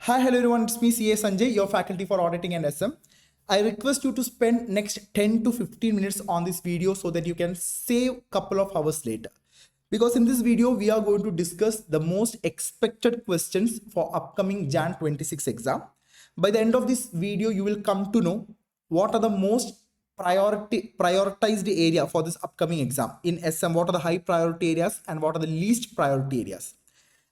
Hi, hello everyone. It's me, CA Sanjay, your faculty for auditing and SM. I request you to spend next 10 to 15 minutes on this video so that you can save couple of hours later. Because in this video, we are going to discuss the most expected questions for upcoming Jan 26 exam. By the end of this video, you will come to know what are the most prioritized area for this upcoming exam in SM. What are the high priority areas and what are the least priority areas?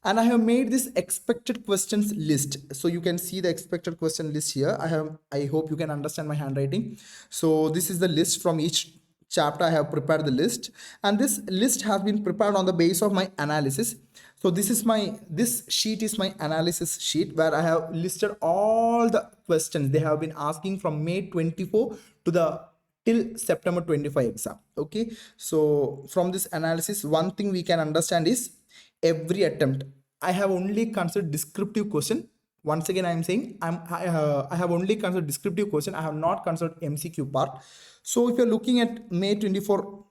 And I have made this expected questions list. So you can see the expected question list here. I hope you can understand my handwriting. So this is the list from each chapter. I have prepared the list, and this list has been prepared on the base of my analysis. So this sheet is my analysis sheet where I have listed all the questions they have been asking from May 24 to the till September 25 exam. Okay, so from this analysis, one thing we can understand is every attempt I have only considered descriptive question. Once again, I am saying I have only considered descriptive question. I have not considered MCQ part. So if you're looking at May 24,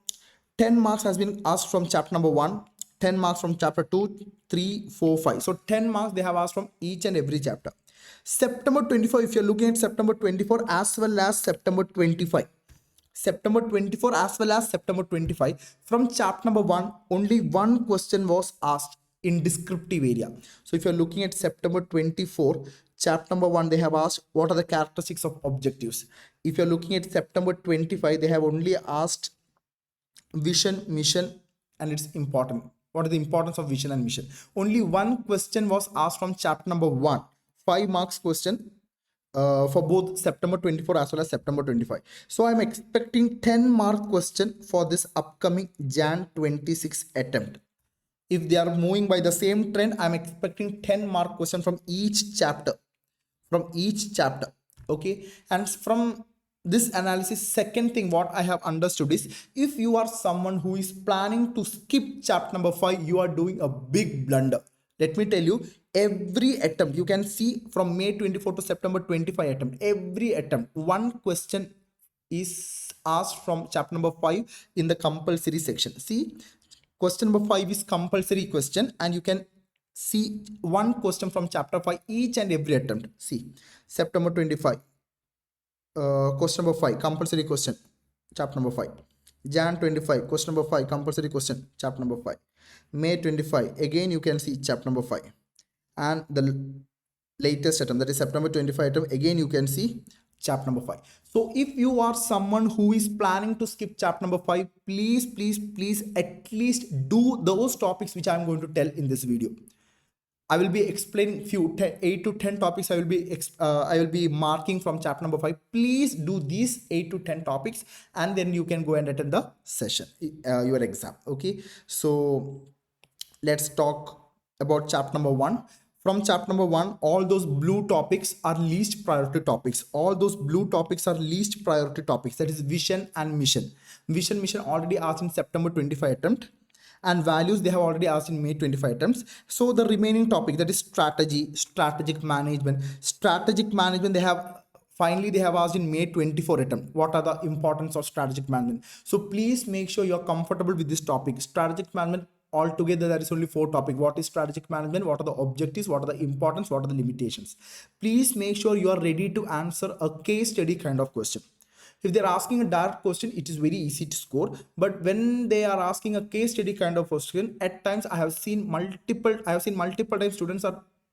10 marks has been asked from chapter number 1, 10 marks from chapter 2, 3, 4, 5. So 10 marks they have asked from each and every chapter. September 24, if you're looking at September 24 as well as September 25. September 24 as well as September 25, from chapter number 1 only one question was asked in descriptive area. So if you're looking at September 24 chapter number 1, they have asked what are the characteristics of objectives. If you're looking at September 25, they have only asked vision, mission, and it's important. What is the importance of vision and mission? Only one question was asked from chapter number 1, 5 marks question for both September 24 as well as September 25. So I'm expecting 10 mark question for this upcoming Jan 26 attempt. If they are moving by the same trend, I'm expecting 10 mark question from each chapter. Okay, and from this analysis, second thing what I have understood is if you are someone who is planning to skip chapter number 5, you are doing a big blunder. Let me tell you, every attempt you can see from May 24 to September 25 attempt, every attempt one question is asked from chapter number 5 in the compulsory section. See, question number 5 is compulsory question, and you can see one question from chapter 5 each and every attempt. See, September 25 question number 5 compulsory question, chapter number 5. Jan 25 question number 5 compulsory question, chapter number 5. May 25 again you can see chapter number 5, and the latest attempt, that is September 25 attempt, again you can see chapter number 5. So if you are someone who is planning to skip chapter number 5, please at least do those topics which I am going to tell in this video. I will be explaining few 8 to 10 topics. I will be marking from chapter number 5. Please do these 8 to 10 topics, and then you can go and attend the session, your exam. Okay, so let's talk about chapter number 1. From chapter number 1, all those blue topics are least priority topics. All those blue topics are least priority topics. That is vision and mission. Vision, mission already asked in September 25 attempt, and values they have already asked in May 25 attempts. So the remaining topic, that is strategy, strategic management. Strategic management they have finally they have asked in May 24 attempt what are the importance of strategic management. So please make sure you're comfortable with this topic, strategic management. Altogether there is only 4 topics. What is strategic management, what are the objectives, what are the importance, what are the limitations. Please make sure you are ready to answer a case study kind of question. If they're asking a direct question, it is very easy to score. But when they are asking a case study kind of question, at times I have seen multiple times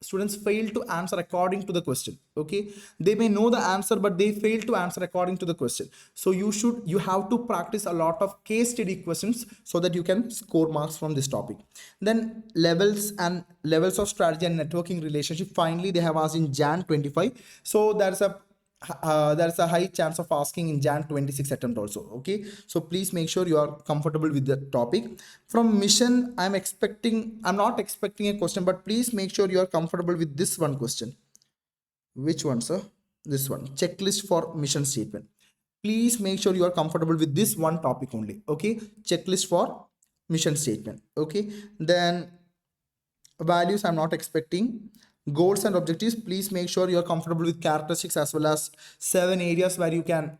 students fail to answer according to the question. Okay, they may know the answer, but they fail to answer according to the question. So you have to practice a lot of case study questions so that you can score marks from this topic. Then levels of strategy and networking relationship, finally they have asked in Jan 25. So there's a high chance of asking in Jan 26 attempt also. Okay, so please make sure you are comfortable with the topic. From mission, I'm not expecting a question, but please make sure you are comfortable with this one question. Which one, sir? This one, checklist for mission statement. Please make sure you are comfortable with this one topic only. Okay, checklist for mission statement. Okay, then values I'm not expecting. Goals and objectives, please make sure you're comfortable with characteristics as well as 7 areas where you can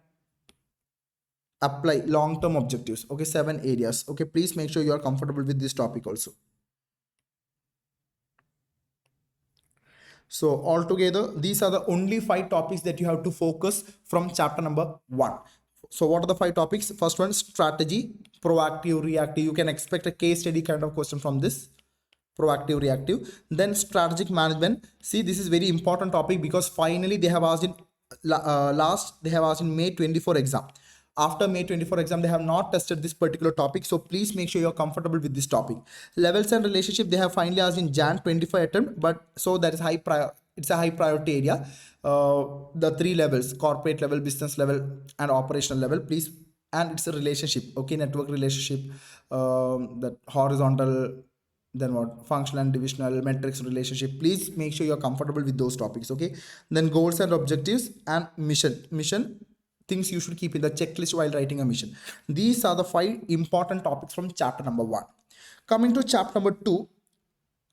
apply long-term objectives. Okay, 7 areas. Okay, please make sure you are comfortable with this topic also. So altogether, these are the only 5 topics that you have to focus from chapter number 1. So what are the 5 topics? First one, strategy, proactive, reactive. You can expect a case study kind of question from this. Proactive, reactive. Then strategic management. See, this is very important topic because finally they have asked in last they have asked in May 24 exam. After May 24 exam, they have not tested this particular topic. So please make sure you're comfortable with this topic. Levels and relationship, they have finally asked in Jan 25 attempt, but so that is high prior. It's a high priority area. The 3 levels: corporate level, business level, and operational level. Please, and it's a relationship. Okay, network relationship, that horizontal, then what, functional and divisional metrics relationship. Please make sure you're comfortable with those topics. Okay, then goals and objectives and mission things you should keep in the checklist while writing a mission. These are the 5 important topics from chapter number 1. Coming to chapter number 2,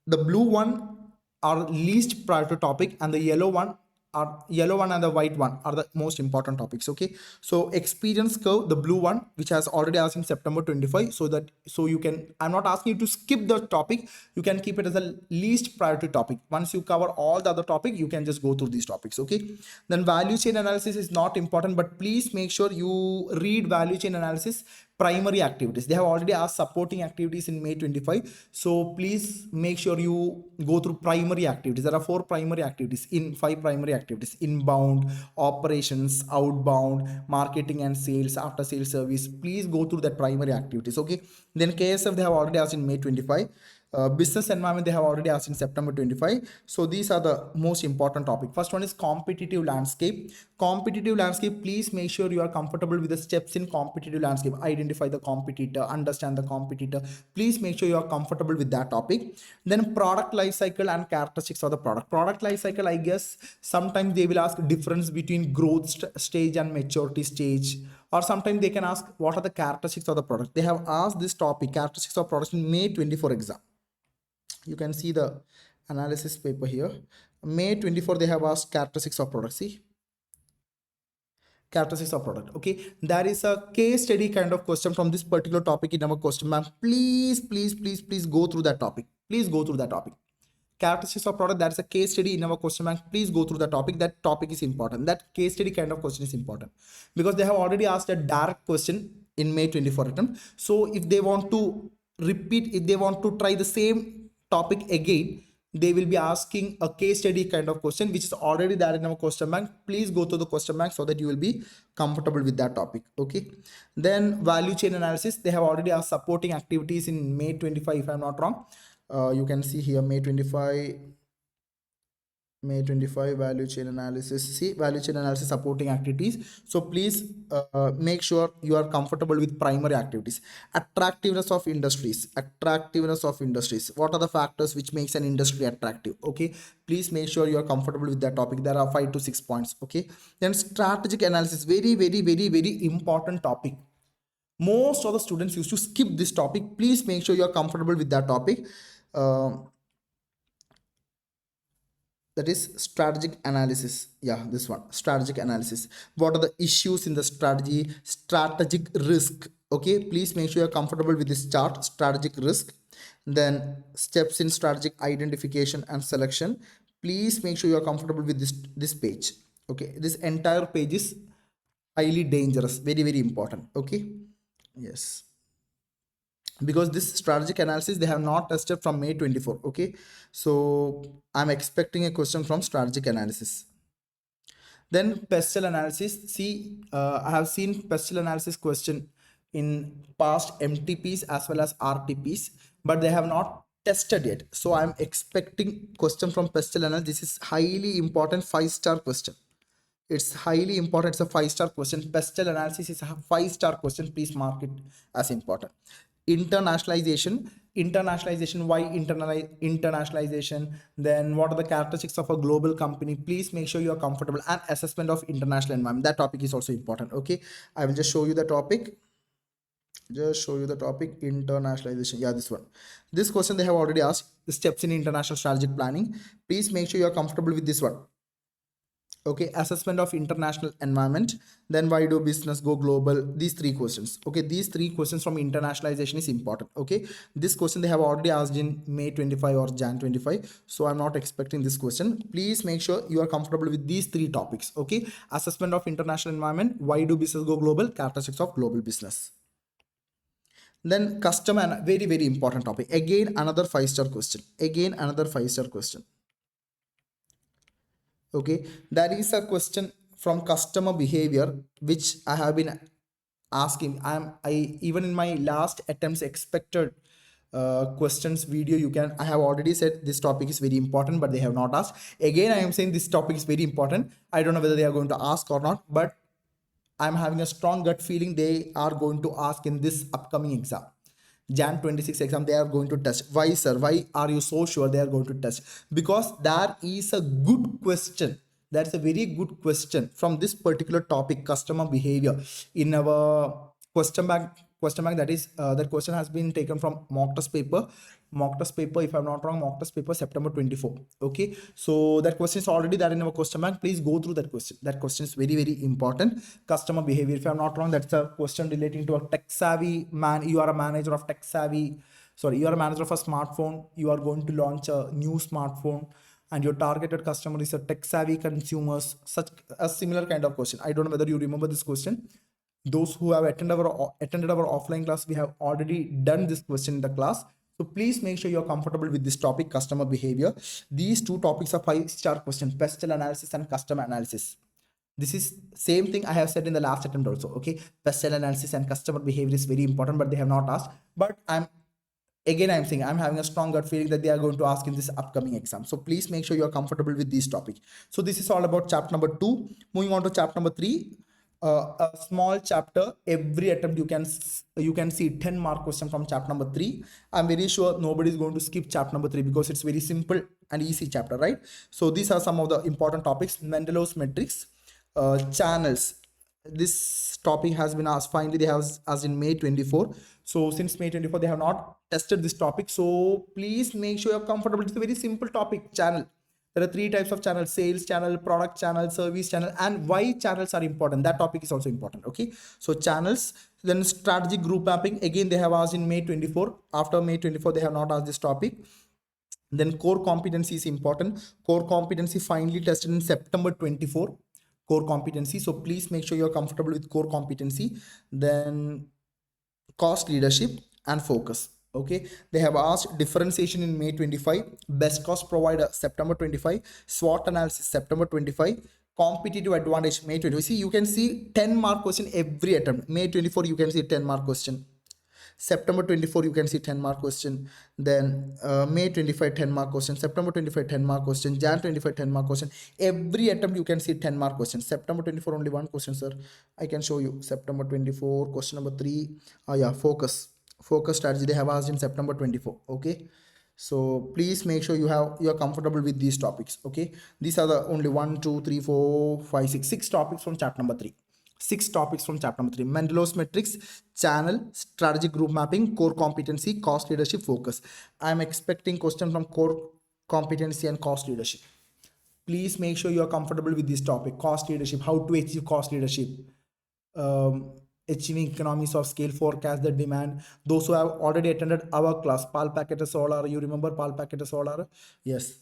the blue one are least priority topic, and the yellow one and the white one are the most important topics. Okay, so experience curve, the blue one, which has already asked in September 25, so you can, I'm not asking you to skip the topic, you can keep it as a least priority topic. Once you cover all the other topic, you can just go through these topics. Okay, then value chain analysis is not important, but please make sure you read value chain analysis primary activities. They have already asked supporting activities in May 25, so please make sure you go through primary activities. There are 4 primary activities in 5 primary activities: inbound, operations, outbound, marketing and sales, after sales service. Please go through that primary activities. Okay, then KSF, they have already asked in May 25. Business environment, they have already asked in September 25. So these are the most important topic. First one is competitive landscape. Competitive landscape, please make sure you are comfortable with the steps in competitive landscape. Identify the competitor, understand the competitor. Please make sure you are comfortable with that topic. Then product life cycle and characteristics of the product life cycle. I guess sometimes they will ask difference between growth stage and maturity stage, or sometimes they can ask what are the characteristics of the product. They have asked this topic, characteristics of products, in May 24 exam. You can see the analysis paper here. May 24, they have asked characteristics of product. See, characteristics of product. Okay, there is a case study kind of question from this particular topic in our question bank. Please go through that topic. Please go through that topic. Characteristics of product, that's a case study in our question bank. Please go through the topic. That topic is important. That case study kind of question is important because they have already asked a direct question in May 24 attempt. So if they want to repeat, if they want to try the same topic again, they will be asking a case study kind of question which is already there in our question bank. Please go to the question bank so that you will be comfortable with that topic. Okay, then value chain analysis, they have already asked supporting activities in May 25 if I'm not wrong. You can see here May 25, value chain analysis. See, value chain analysis supporting activities. So please make sure you are comfortable with primary activities. Attractiveness of industries. Attractiveness of industries. What are the factors which makes an industry attractive? Okay, please make sure you are comfortable with that topic. There are 5 to 6 points. Okay, then strategic analysis. Very important topic. Most of the students used to skip this topic. Please make sure you are comfortable with that topic. That is strategic analysis. Yeah, this one, strategic analysis. What are the issues in the strategy? Strategic risk. Okay, please make sure you're comfortable with this chart, strategic risk. Then steps in strategic identification and selection. Please make sure you're comfortable with this page. Okay, this entire page is highly dangerous, very important. Okay, yes, because this strategic analysis they have not tested from May 24. Okay, so I'm expecting a question from strategic analysis. Then pestle analysis. See, I have seen pestle analysis question in past MTPs as well as RTPs, but they have not tested yet. So I'm expecting question from pestle analysis. This is highly important 5-star question. It's highly important. It's a 5-star question. Pestle analysis is a 5-star question. Please mark it as important. Internationalization. Internationalization. Why internationalization? Then what are the characteristics of a global company? Please make sure you are comfortable. And assessment of international environment. That topic is also important. Okay, I will just show you the topic. Internationalization. Yeah, this one. This question they have already asked. The steps in international strategic planning. Please make sure you are comfortable with this one. Okay, assessment of international environment, then why do business go global, these three questions. Okay, these three questions from internationalization is important. Okay, this question they have already asked in May 25 or Jan 25, so I'm not expecting this question. Please make sure you are comfortable with these three topics. Okay, assessment of international environment, why do business go global, characteristics of global business. Then customer, and very very important topic, again another 5-star question, again another 5-star question. Okay, that is a question from customer behavior which I have been asking. I even in my last attempts expected questions video, you can, I have already said this topic is very important, but they have not asked. Again I am saying this topic is very important. I don't know whether they are going to ask or not, but I'm having a strong gut feeling they are going to ask in this upcoming exam. Jan 26 exam, they are going to test. Why, sir? Why are you so sure they are going to test? Because there is a good question. That's a very good question from this particular topic, customer behavior, in our question bank. Question bank, that is that question has been taken from mock test paper. Mock test paper, if I'm not wrong, mock test paper September 24. Okay, so that question is already there in our question bank. Please go through that question. That question is very very important. Customer behavior, if I'm not wrong, that's a question relating to a tech savvy man. You are a manager of tech savvy, sorry, you are a manager of a smartphone, you are going to launch a new smartphone, and your targeted customer is a tech savvy consumers, such a similar kind of question. I don't know whether you remember this question. Those who have attended our offline class, we have already done this question in the class. So please make sure you're comfortable with this topic, customer behavior. These two topics are 5-star question, pestle analysis and customer analysis. This is same thing I have said in the last attempt also. Okay, pestle analysis and customer behavior is very important, but they have not asked. But I'm saying I'm having a strong gut feeling that they are going to ask in this upcoming exam. So please make sure you are comfortable with these topics. So this is all about chapter number 2. Moving on to chapter number 3. A small chapter, every attempt you can see 10 mark question from chapter number 3. I'm very sure nobody is going to skip chapter number 3 because it's very simple and easy chapter, right? So these are some of the important topics. Mendelow's matrix, channels. This topic has been asked, finally they have asked in May 24. So since May 24 they have not tested this topic, so please make sure you're comfortable. It's a very simple topic. Channel, there are 3 types of channel: sales channel, product channel, service channel, and why channels are important, that topic is also important. Okay, so channels. Then strategic group mapping, again they have asked in May 24. After May 24 they have not asked this topic. Then core competency is important. Core competency finally tested in September 24. Core competency, so please make sure you're comfortable with core competency. Then cost leadership and focus. Okay, they have asked differentiation in May 25, best cost provider September 25, SWOT analysis September 25, competitive advantage May 20. See, you can see 10 mark question every attempt. May 24 you can see 10 mark question. September 24 you can see 10 mark question. Then May 25 10 mark question, September 25 10 mark question, Jan 25 10 mark question. Every attempt you can see 10 mark question. September 24 only one question, sir. I can show you September 24 question number 3. Yeah, focus strategy they have asked in September 24. Okay, so please make sure you're comfortable with these topics. Okay, these are the only 1 2 3 4 5 6 topics from chapter number 3. 6 topics from chapter number 3. Mendelow's matrix, channel, strategic group mapping, core competency, cost leadership, focus. I am expecting question from core competency and cost leadership. Please make sure you are comfortable with this topic. Cost leadership, how to achieve cost leadership, achieving economies of scale, forecast the demand. Those who have already attended our class, Pal Packet Solar, you remember Pal Packet Solar? Yes,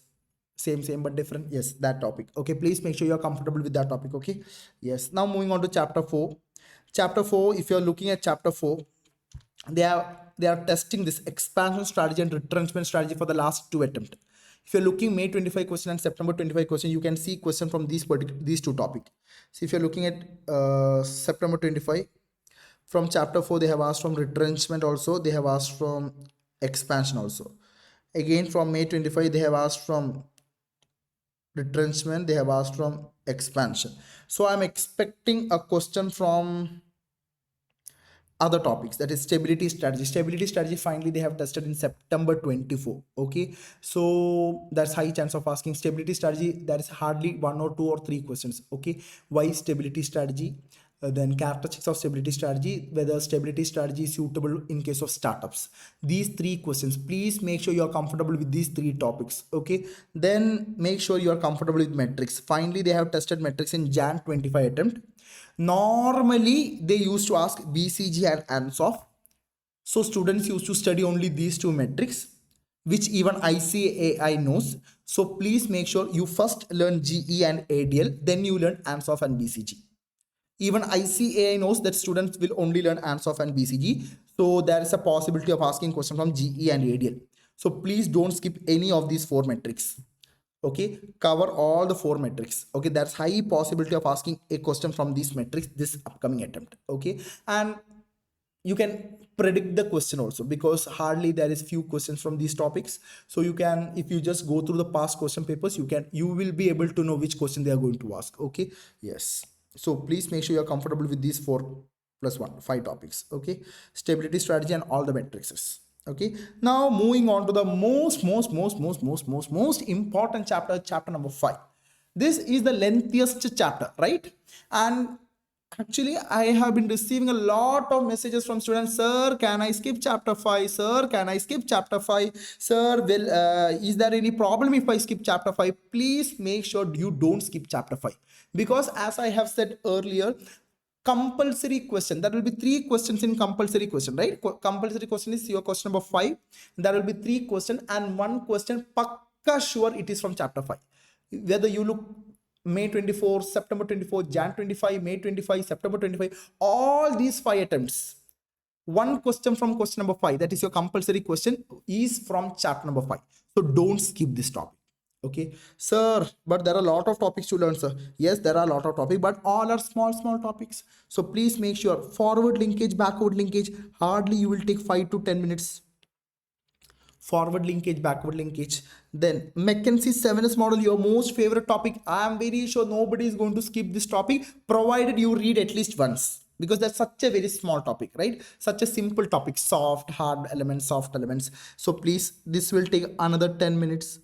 same but different. Yes, that topic. Okay, please make sure you're comfortable with that topic. Okay, yes. Now moving on to chapter 4. Chapter 4, if you're looking at chapter 4, they are testing this expansion strategy and retrenchment strategy for the last 2 attempts. If you're looking May 25 question and September 25 question, you can see question from these 2 topics. So if you're looking at September 25, from chapter 4 they have asked from retrenchment also, they have asked from expansion also. Again from May 25 they have asked from retrenchment, they have asked from expansion. So I'm expecting a question from other topics, that is stability strategy. Stability strategy finally they have tested in September 24. Okay, so that's high chance of asking stability strategy. That is hardly 1 or 2 or 3 questions. Okay, why stability strategy, Then characteristics of stability strategy, whether stability strategy is suitable in case of startups. These three questions, please make sure you are comfortable with these three topics. Okay, then make sure you are comfortable with metrics. Finally, they have tested metrics in Jan 25 attempt. Normally they used to ask BCG and ANSOF, so students used to study only these two metrics, which even ICAI knows. So please make sure you first learn GE and ADL, then you learn ANSOF and BCG. Even ICAI knows that students will only learn ANSOF and BCG. So there is a possibility of asking question from GE and ADL. So please don't skip any of these four metrics. Okay, cover all the four metrics. Okay, that's high possibility of asking a question from these metrics this upcoming attempt. Okay, and you can predict the question also, because hardly there is few questions from these topics. So you can, if you just go through the past question papers, you will be able to know which question they are going to ask. Okay, yes. So please make sure you're comfortable with these 4 + 1 5 topics. Okay, stability strategy and all the metrics. Okay, now moving on to the most important chapter, chapter number 5. This is the lengthiest chapter, right? And actually, I have been receiving a lot of messages from students. Sir, can I skip chapter 5? Sir, can I skip chapter 5? Sir, will is there any problem if I skip chapter 5? Please make sure you don't skip chapter 5, because as I have said earlier, compulsory question, there will be 3 questions in compulsory question, right? Compulsory question is your question number 5. There will be 3 questions and 1 question pakka sure it is from chapter 5. Whether you look May 24, September 24, Jan 25, May 25, September 25, all these 5 attempts, 1 question from question number 5, that is your compulsory question, is from chapter number 5. So don't skip this topic. Okay, sir, but there are a lot of topics to learn, sir. Yes, there are a lot of topics, but all are small topics. So please make sure forward linkage, backward linkage, hardly you will take 5 to 10 minutes. Forward linkage, backward linkage. Then McKinsey 7S model, your most favorite topic. I am very sure nobody is going to skip this topic, provided you read at least once, because that's such a very small topic, right? Such a simple topic, soft, hard elements, soft elements. So please, this will take another 10 minutes.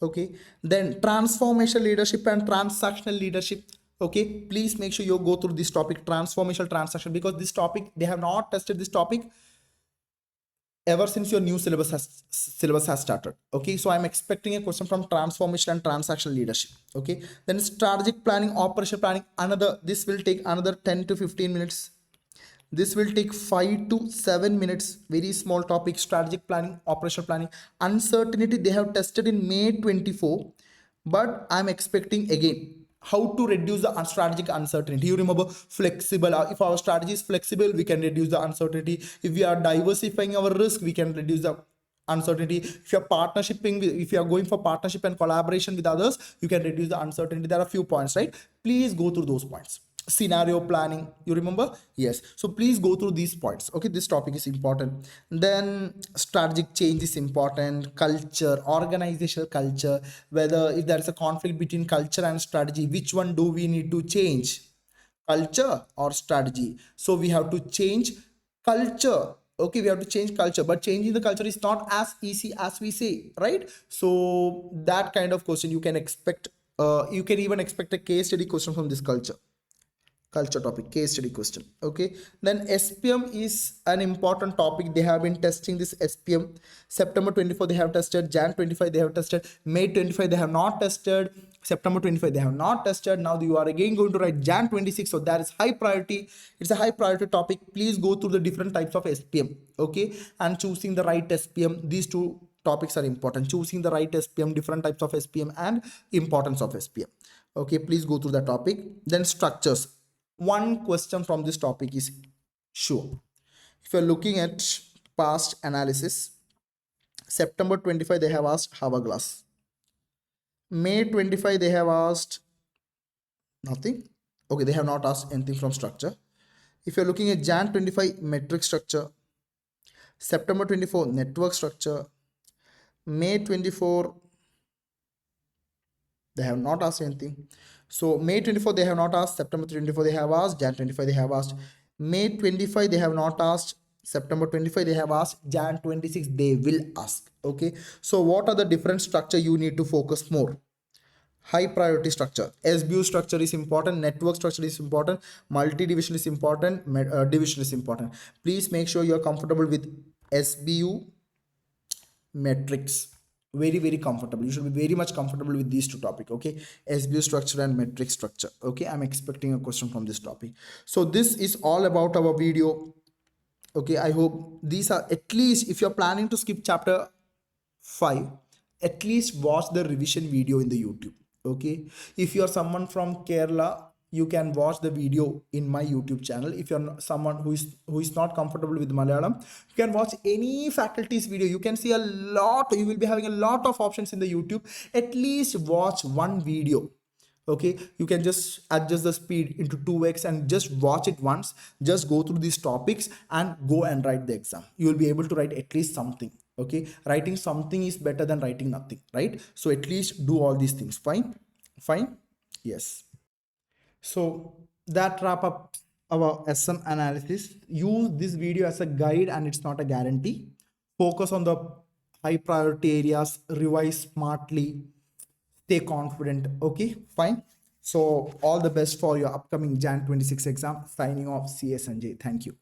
Okay, then transformational leadership and transactional leadership. Okay, please make sure you go through this topic, transformational transaction, because this topic, they have not tested this topic ever since your new syllabus has started. Okay, so I'm expecting a question from transformation and transactional leadership. Okay, then strategic planning, operational planning, another, this will take another 10 to 15 minutes. This will take 5 to 7 minutes. Very small topic, strategic planning, operational planning. Uncertainty, they have tested in May 24, but I'm expecting again how to reduce the strategic uncertainty. You remember flexible, if our strategy is flexible, we can reduce the uncertainty. If we are diversifying our risk, we can reduce the uncertainty. If you're partnershiping, if you are going for partnership and collaboration with others, you can reduce the uncertainty. There are a few points, right? Please go through those points. Scenario planning, you remember? Yes, so please go through these points. Okay, this topic is important. Then strategic change is important. Culture, organizational culture, whether if there is a conflict between culture and strategy, which one do we need to change, culture or strategy? So we have to change culture. Okay, we have to change culture, but changing the culture is not as easy as we say, right? So that kind of question you can expect. You can even expect a case study question from this culture topic, case study question. Okay, then SPM is an important topic. They have been testing this SPM. September 24 they have tested, Jan 25 they have tested, May 25 they have not tested, September 25 they have not tested. Now you are again going to write Jan 26, so that is high priority. It's a high priority topic. Please go through the different types of SPM. Okay, and choosing the right SPM, these two topics are important. Choosing the right SPM, different types of SPM, and importance of SPM. Okay, please go through the topic. Then structures, 1 question from this topic is sure. If you're looking at past analysis, September 25 they have asked hourglass, May 25 they have asked nothing. Okay, they have not asked anything from structure. If you're looking at Jan 25 metric structure, September 24 network structure, May 24 they have not asked anything. So May 24 they have not asked, September 24 they have asked, Jan 25 they have asked, May 25 they have not asked, September 25 they have asked, Jan 26 they will ask. Okay, so what are the different structure you need to focus more? high priority structure. SBU structure is important, network structure is important, multi division is important, division is important. Please make sure you are comfortable with SBU metrics. Very comfortable. You should be very much comfortable with these two topics. Okay, SBU structure and metric structure. Okay, I'm expecting a question from this topic. So this is all about our video. Okay, I hope these are, at least if you're planning to skip chapter 5, at least watch the revision video in the YouTube. Okay, if you are someone from Kerala, you can watch the video in my YouTube channel. If you're someone who is not comfortable with Malayalam, you can watch any faculty's video. You can see a lot, you will be having a lot of options in the YouTube. At least watch one video. Okay, you can just adjust the speed into 2x and just watch it once. Just go through these topics and go and write the exam. You will be able to write at least something. Okay, writing something is better than writing nothing, right? So at least do all these things. Fine. Yes. So that wrap up our SM analysis. Use this video as a guide and it's not a guarantee. Focus on the high priority areas, revise smartly, stay confident. Okay, fine. So all the best for your upcoming Jan 26 exam. Signing off, CS Sanjay. Thank you.